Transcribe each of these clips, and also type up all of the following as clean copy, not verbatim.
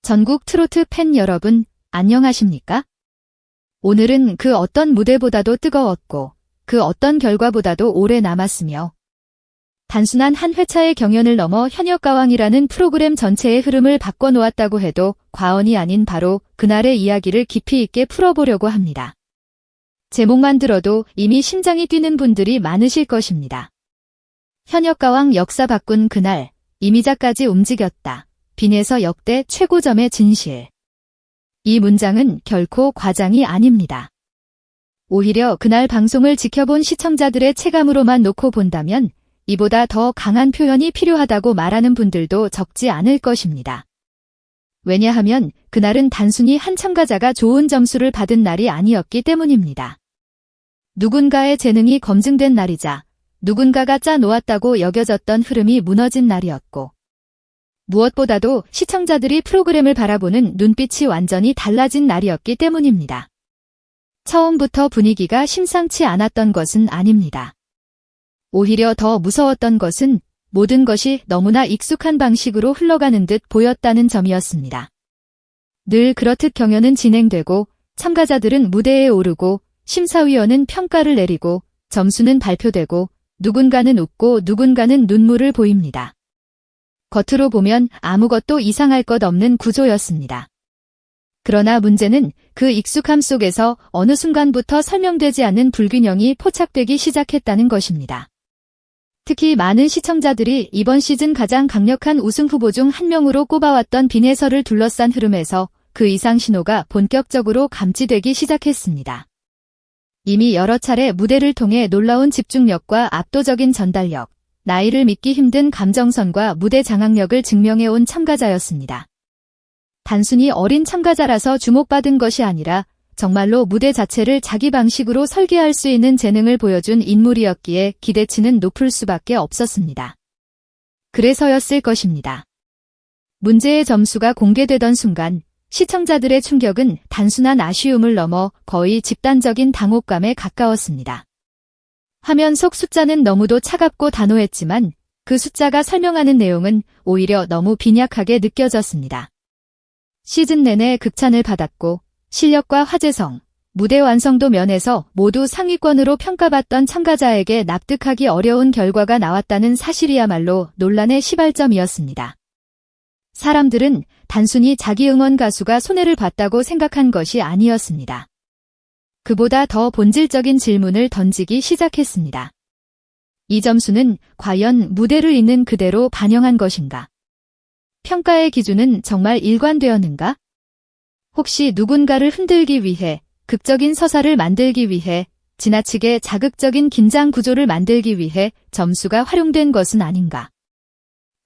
전국 트로트 팬 여러분, 안녕하십니까? 오늘은 그 어떤 무대보다도 뜨거웠고, 그 어떤 결과보다도 오래 남았으며, 단순한 한 회차의 경연을 넘어 현역가왕이라는 프로그램 전체의 흐름을 바꿔놓았다고 해도 과언이 아닌 바로 그날의 이야기를 깊이 있게 풀어보려고 합니다. 제목만 들어도 이미 심장이 뛰는 분들이 많으실 것입니다. 현역가왕 역사 바꾼 그날, 이미자까지 움직였다. 빈에서 역대 최고점의 진실. 이 문장은 결코 과장이 아닙니다. 오히려 그날 방송을 지켜본 시청자들의 체감으로만 놓고 본다면 이보다 더 강한 표현이 필요하다고 말하는 분들도 적지 않을 것입니다. 왜냐하면 그날은 단순히 한 참가자가 좋은 점수를 받은 날이 아니었기 때문입니다. 누군가의 재능이 검증된 날이자 누군가가 짜놓았다고 여겨졌던 흐름이 무너진 날이었고, 무엇보다도 시청자들이 프로그램을 바라보는 눈빛이 완전히 달라진 날이었기 때문입니다. 처음부터 분위기가 심상치 않았던 것은 아닙니다. 오히려 더 무서웠던 것은 모든 것이 너무나 익숙한 방식으로 흘러가는 듯 보였다는 점이었습니다. 늘 그렇듯 경연은 진행되고 참가자들은 무대에 오르고 심사위원은 평가를 내리고 점수는 발표되고 누군가는 웃고 누군가는 눈물을 보입니다. 겉으로 보면 아무것도 이상할 것 없는 구조였습니다. 그러나 문제는 그 익숙함 속에서 어느 순간부터 설명되지 않는 불균형이 포착되기 시작했다는 것입니다. 특히 많은 시청자들이 이번 시즌 가장 강력한 우승 후보 중 한 명으로 꼽아왔던 빈에서를 둘러싼 흐름에서 그 이상 신호가 본격적으로 감지되기 시작했습니다. 이미 여러 차례 무대를 통해 놀라운 집중력과 압도적인 전달력, 나이를 믿기 힘든 감정선과 무대 장악력을 증명해온 참가자였습니다. 단순히 어린 참가자라서 주목받은 것이 아니라 정말로 무대 자체를 자기 방식으로 설계할 수 있는 재능을 보여준 인물이었기에 기대치는 높을 수밖에 없었습니다. 그래서였을 것입니다. 문제의 점수가 공개되던 순간 시청자들의 충격은 단순한 아쉬움을 넘어 거의 집단적인 당혹감에 가까웠습니다. 화면 속 숫자는 너무도 차갑고 단호했지만 그 숫자가 설명하는 내용은 오히려 너무 빈약하게 느껴졌습니다. 시즌 내내 극찬을 받았고 실력과 화제성, 무대 완성도 면에서 모두 상위권으로 평가받던 참가자에게 납득하기 어려운 결과가 나왔다는 사실이야말로 논란의 시발점이었습니다. 사람들은 단순히 자기 응원 가수가 손해를 봤다고 생각한 것이 아니었습니다. 그보다 더 본질적인 질문을 던지기 시작했습니다. 이 점수는 과연 무대를 있는 그대로 반영한 것인가? 평가의 기준은 정말 일관되었는가? 혹시 누군가를 흔들기 위해, 극적인 서사를 만들기 위해, 지나치게 자극적인 긴장 구조를 만들기 위해 점수가 활용된 것은 아닌가?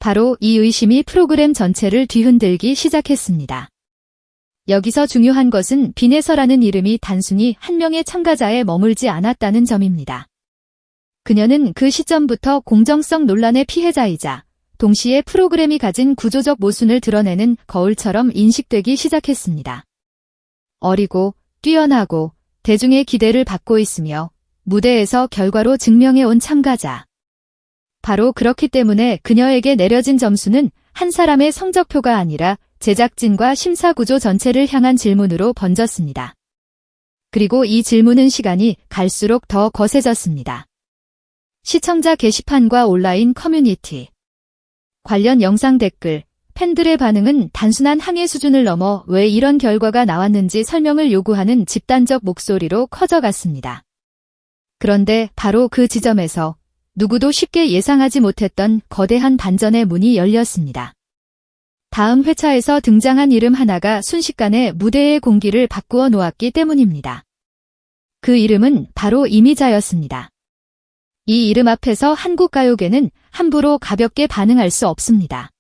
바로 이 의심이 프로그램 전체를 뒤흔들기 시작했습니다. 여기서 중요한 것은 빈에서라는 이름이 단순히 한 명의 참가자에 머물지 않았다는 점입니다. 그녀는 그 시점부터 공정성 논란의 피해자이자 동시에 프로그램이 가진 구조적 모순을 드러내는 거울처럼 인식되기 시작했습니다. 어리고 뛰어나고 대중의 기대를 받고 있으며 무대에서 결과로 증명해온 참가자. 바로 그렇기 때문에 그녀에게 내려진 점수는 한 사람의 성적표가 아니라 제작진과 심사구조 전체를 향한 질문으로 번졌습니다. 그리고 이 질문은 시간이 갈수록 더 거세졌습니다. 시청자 게시판과 온라인 커뮤니티, 관련 영상 댓글, 팬들의 반응은 단순한 항의 수준을 넘어 왜 이런 결과가 나왔는지 설명을 요구하는 집단적 목소리로 커져갔습니다. 그런데 바로 그 지점에서 누구도 쉽게 예상하지 못했던 거대한 반전의 문이 열렸습니다. 다음 회차에서 등장한 이름 하나가 순식간에 무대의 공기를 바꾸어 놓았기 때문입니다. 그 이름은 바로 이미자였습니다. 이 이름 앞에서 한국 가요계는 함부로 가볍게 반응할 수 없습니다.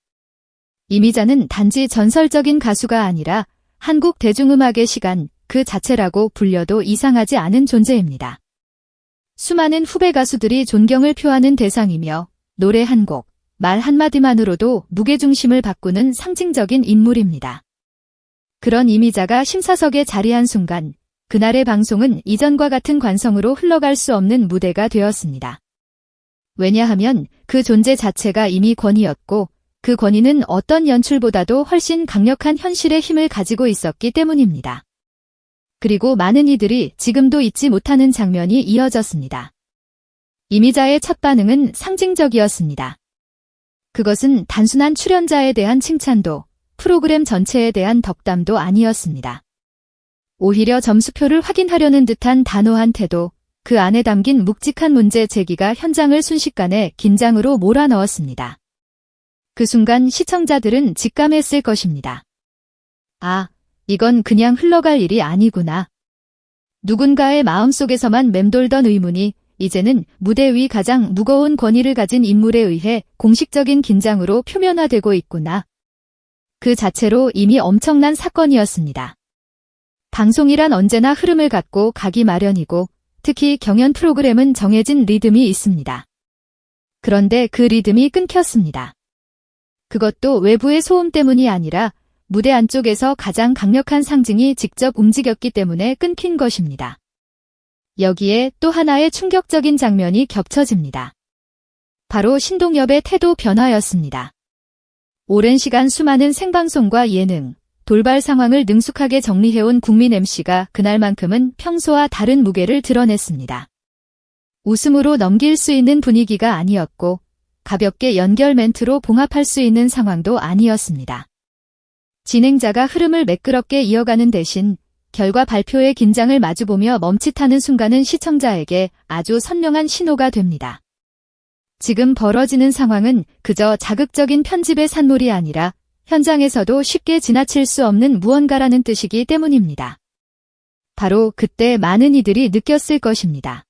이미자는 단지 전설적인 가수가 아니라 한국 대중음악의 시간 그 자체라고 불려도 이상하지 않은 존재입니다. 수많은 후배 가수들이 존경을 표하는 대상이며 노래 한 곡, 말 한마디만으로도 무게중심을 바꾸는 상징적인 인물입니다. 그런 이미자가 심사석에 자리한 순간 그날의 방송은 이전과 같은 관성으로 흘러갈 수 없는 무대가 되었습니다. 왜냐하면 그 존재 자체가 이미 권위였고 그 권위는 어떤 연출보다도 훨씬 강력한 현실의 힘을 가지고 있었기 때문입니다. 그리고 많은 이들이 지금도 잊지 못하는 장면이 이어졌습니다. 이미자의 첫 반응은 상징적이었습니다. 그것은 단순한 출연자에 대한 칭찬도, 프로그램 전체에 대한 덕담도 아니었습니다. 오히려 점수표를 확인하려는 듯한 단호한 태도, 그 안에 담긴 묵직한 문제 제기가 현장을 순식간에 긴장으로 몰아넣었습니다. 그 순간 시청자들은 직감했을 것입니다. 아, 이건 그냥 흘러갈 일이 아니구나. 누군가의 마음속에서만 맴돌던 의문이 이제는 무대 위 가장 무거운 권위를 가진 인물에 의해 공식적인 긴장으로 표면화되고 있구나. 그 자체로 이미 엄청난 사건이었습니다. 방송이란 언제나 흐름을 갖고 가기 마련이고 특히 경연 프로그램은 정해진 리듬이 있습니다. 그런데 그 리듬이 끊겼습니다. 그것도 외부의 소음 때문이 아니라 무대 안쪽에서 가장 강력한 상징이 직접 움직였기 때문에 끊긴 것입니다. 여기에 또 하나의 충격적인 장면이 겹쳐집니다. 바로 신동엽의 태도 변화였습니다. 오랜 시간 수많은 생방송과 예능, 돌발 상황을 능숙하게 정리해온 국민 MC가 그날만큼은 평소와 다른 무게를 드러냈습니다. 웃음으로 넘길 수 있는 분위기가 아니었고 가볍게 연결 멘트로 봉합할 수 있는 상황도 아니었습니다. 진행자가 흐름을 매끄럽게 이어가는 대신 결과 발표의 긴장을 마주보며 멈칫하는 순간은 시청자에게 아주 선명한 신호가 됩니다. 지금 벌어지는 상황은 그저 자극적인 편집의 산물이 아니라 현장에서도 쉽게 지나칠 수 없는 무언가라는 뜻이기 때문입니다. 바로 그때 많은 이들이 느꼈을 것입니다.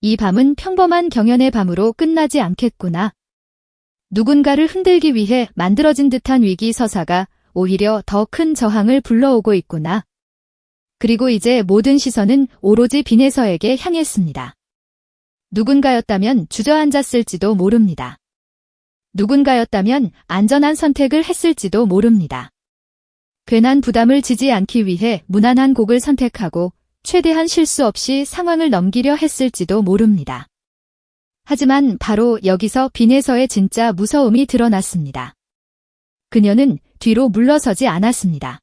이 밤은 평범한 경연의 밤으로 끝나지 않겠구나. 누군가를 흔들기 위해 만들어진 듯한 위기 서사가 오히려 더 큰 저항을 불러오고 있구나. 그리고 이제 모든 시선은 오로지 빈에서에게 향했습니다. 누군가였다면 주저앉았을지도 모릅니다. 누군가였다면 안전한 선택을 했을지도 모릅니다. 괜한 부담을 지지 않기 위해 무난한 곡을 선택하고 최대한 실수 없이 상황을 넘기려 했을지도 모릅니다. 하지만 바로 여기서 빈에서의 진짜 무서움이 드러났습니다. 그녀는 뒤로 물러서지 않았습니다.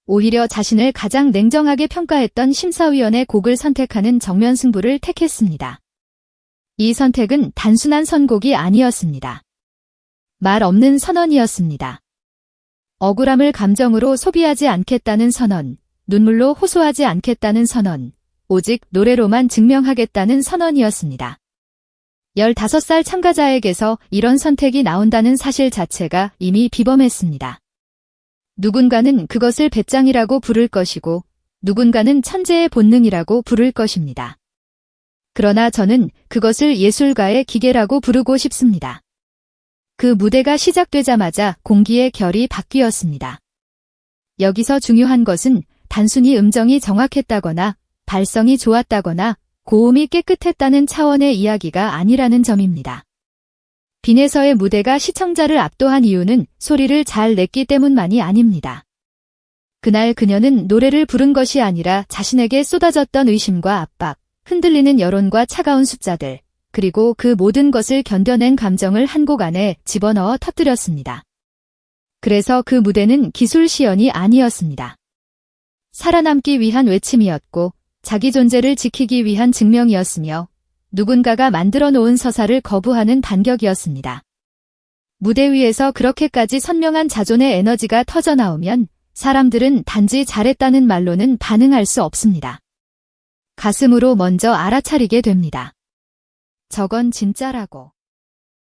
오히려 자신을 가장 냉정하게 평가했던 심사위원의 곡을 선택하는 정면 승부를 택했습니다. 이 선택은 단순한 선곡이 아니었습니다. 말 없는 선언이었습니다. 억울함을 감정으로 소비하지 않겠다는 선언, 눈물로 호소하지 않겠다는 선언, 오직 노래로만 증명하겠다는 선언이었습니다. 15살 참가자에게서 이런 선택이 나온다는 사실 자체가 이미 비범했습니다. 누군가는 그것을 배짱이라고 부를 것이고 누군가는 천재의 본능이라고 부를 것입니다. 그러나 저는 그것을 예술가의 기계라고 부르고 싶습니다. 그 무대가 시작되자마자 공기의 결이 바뀌었습니다. 여기서 중요한 것은 단순히 음정이 정확했다거나 발성이 좋았다거나 고음이 깨끗했다는 차원의 이야기가 아니라는 점입니다. 빈에서의 무대가 시청자를 압도한 이유는 소리를 잘 냈기 때문만이 아닙니다. 그날 그녀는 노래를 부른 것이 아니라 자신에게 쏟아졌던 의심과 압박, 흔들리는 여론과 차가운 숫자들, 그리고 그 모든 것을 견뎌낸 감정을 한 곡 안에 집어넣어 터뜨렸습니다. 그래서 그 무대는 기술 시연이 아니었습니다. 살아남기 위한 외침이었고 자기 존재를 지키기 위한 증명이었으며 누군가가 만들어 놓은 서사를 거부하는 반격이었습니다. 무대 위에서 그렇게까지 선명한 자존의 에너지가 터져나오면 사람들은 단지 잘했다는 말로는 반응할 수 없습니다. 가슴으로 먼저 알아차리게 됩니다. 저건 진짜라고.